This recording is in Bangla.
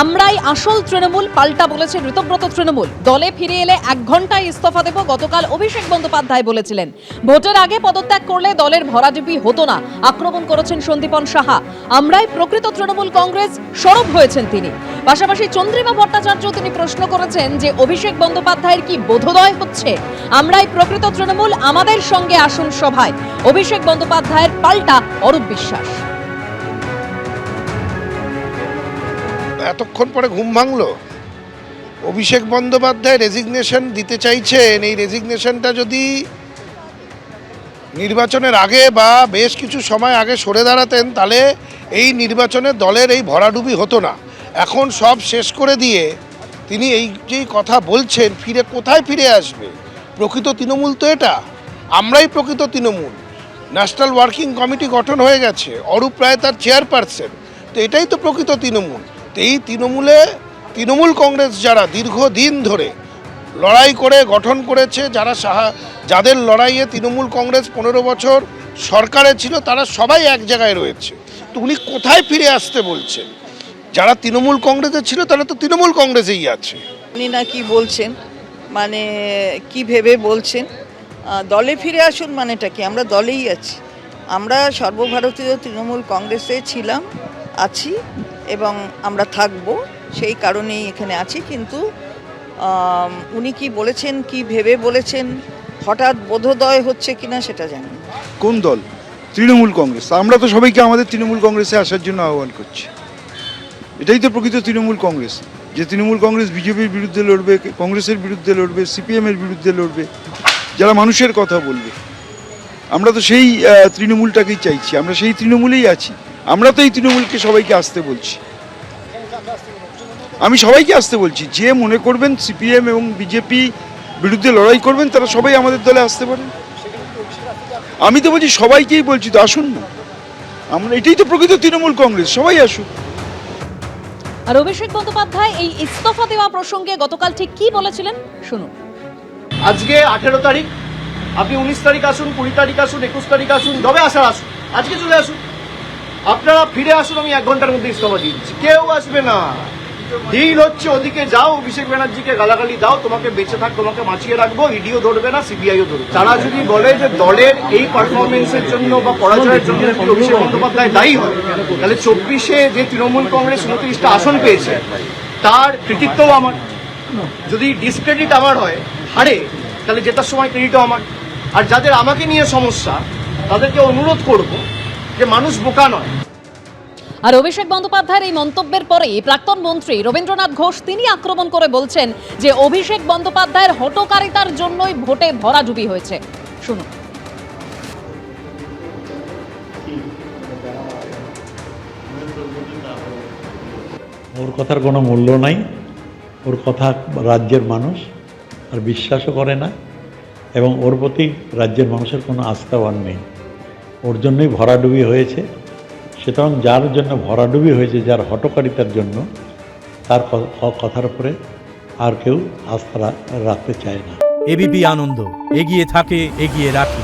আমরাই আসল তৃণমূল, পাল্টা বলেছে ঋতব্রত তৃণমূল। দলে ফিরে এলে 1 ঘন্টায় ইস্তফা দেব, গতকাল অভিষেক বন্দ্যোপাধ্যায় বলেছিলেন। ভোটের আগে পদত্যাগ করলে দলের ভরাডুবি হতো না, আক্রমণ করেছেন সন্দীপন সাহা। আমরাই প্রকৃত তৃণমূল কংগ্রেস, সরব হয়েছেন তিনি। পাশাপাশি চন্দ্রিমা ভট্টাচার্য তিনি প্রশ্ন করেছেন যে অভিষেক বন্দ্যোপাধ্যায়ের কি বোধোদয় হচ্ছে? আমরাই প্রকৃত তৃণমূল, আমাদের সঙ্গে আসুন সভায়। অভিষেক বন্দ্যোপাধ্যায়ের পাল্টা অরূপ বিশ্বাস। এতক্ষণ পরে ঘুম ভাঙলো। অভিষেক বন্দ্যোপাধ্যায় রেজিগনেশন দিতে চাইছেন। এই রেজিগনেশনটা যদি নির্বাচনের আগে বা বেশ কিছু সময় আগে সরে দাঁড়াতেন, তাহলে এই নির্বাচনে দলের এই ভরাডুবি হতো না। এখন সব শেষ করে দিয়ে তিনি এই যেই কথা বলছেন, কোথায় ফিরে আসবে? প্রকৃত তৃণমূল তো এটা, আমরাই প্রকৃত তৃণমূল। ন্যাশনাল ওয়ার্কিং কমিটি গঠন হয়ে গেছে, অরূপ রায় তার চেয়ারপারসন। তো এটাই তো প্রকৃত তৃণমূল। তো এই তৃণমূল কংগ্রেস যারা দীর্ঘদিন ধরে লড়াই করে গঠন করেছে, যাদের লড়াইয়ে তৃণমূল কংগ্রেস 15 বছর সরকারে ছিল, তারা সবাই এক জায়গায় রয়েছে। তো উনি কোথায় ফিরে আসতে বলছেন? যারা তৃণমূল কংগ্রেসে ছিল তারা তো তৃণমূল কংগ্রেসেই আছে। উনি না কি বলছেন, মানে কি ভেবে বলছেন? দলে ফিরে আসুন মানেটা কি? আমরা দলেই আছি। আমরা সর্বভারতীয় তৃণমূল কংগ্রেসে ছিলাম, আছি এবং আমরা থাকব, সেই কারণেই এখানে আছি। কিন্তু উনি কি বলেছেন, কি ভেবে বলেছেন, হঠাৎ বোধোদয় হচ্ছে কিনা সেটা জানি না। কোন দল? তৃণমূল কংগ্রেস। আমরা তো সবাইকে আমাদের তৃণমূল কংগ্রেসে আসার জন্য আহ্বান করছি। এটাই তো প্রকৃত তৃণমূল কংগ্রেস, যে তৃণমূল কংগ্রেস বিজেপির বিরুদ্ধে লড়বে, কংগ্রেসের বিরুদ্ধে লড়বে, সিপিএমের বিরুদ্ধে লড়বে, যারা মানুষের কথা বলবে। আমরা তো সেই তৃণমূলটাকেই চাইছি, আমরা সেই তৃণমূলেই আছি। আমরা তো এই তৃণমূলকে সবাইকে আসতে বলছি। আমি সবাইকে আসতে বলছি, যে মনে করবেন সিপিএম এবং বিজেপি বিরুদ্ধে লড়াই করবেন, তারা সবাই আমাদের দলে আসতে পারেন। আমি তো বলছি সবাইকেই বলছি, তো আসুন না। আমরা এটাই তো প্রকৃত তৃণমূল কংগ্রেস, সবাই আসুন। আর অভিষেক বন্দ্যোপাধ্যায় এই ইস্তফা দেওয়া প্রসঙ্গে গতকাল ঠিক কি বলেছিলেন শুনুন। আজকে 18 তারিখ, আপনি 19 তারিখ আসুন, 20 তারিখ আসুন, 21 তারিখ আসুন, যবে আসার আসুন, আজকে চলে আসুন। আপনারা ফিরে আসুন, আমি 1 ঘন্টার মধ্যে ইস্তফা দিয়ে দিচ্ছি। কেউ আসবে না। ডিল হচ্ছে, ওদিকে যাও, অভিষেক ব্যানার্জিকে গালাগালি দাও, তোমাকে বেঁচে থাক, তোমাকে বাঁচিয়ে রাখবো, ইডিও ধরবে না, সিবিআইও ধরবে। তারা যদি বলে যে দলের এই পারফরমেন্সের জন্য বা পরাজয়ের জন্য যদি অভিষেক বন্দ্যোপাধ্যায় দায়ী হয়, তাহলে 24-এ যে তৃণমূল কংগ্রেস 29টা আসন পেয়েছে, তার কৃতিত্বও আমার। যদি ডিসক্রেডিট আমার হয়, হারে, তাহলে জেতার সময় ক্রেডিটও আমার। আর যাদের আমাকে নিয়ে সমস্যা, তাদেরকে অনুরোধ করব যে মানুষ বোকা নয়। আর অভিষেক বন্দ্যোপাধ্যায়ের এই মন্তব্যের পরে প্রাক্তন মন্ত্রী রবীন্দ্রনাথ ঘোষ তিনি আক্রমণ করে বলছেন যে অভিষেক বন্দ্যোপাধ্যায়ের হঠকারিতার জন্যই ভোটে ভরাডুবি হয়েছে। শুনুন। ওর কথার কোনো মূল্য নাই। ওর কথা রাজ্যের মানুষ আর বিশ্বাসও করে না, এবং ওর প্রতি রাজ্যের মানুষের কোনো আস্থাও আর নেই। ওর জন্যই ভরাডুবি হয়েছে। সুতরাং যার জন্য ভরাডুবি হয়েছে, যার হঠকারিতার জন্য, তার কথার উপরে আর কেউ আস্থা রাখতে চায় না। এবিপি আনন্দ, এগিয়ে থাকে, এগিয়ে রাখে।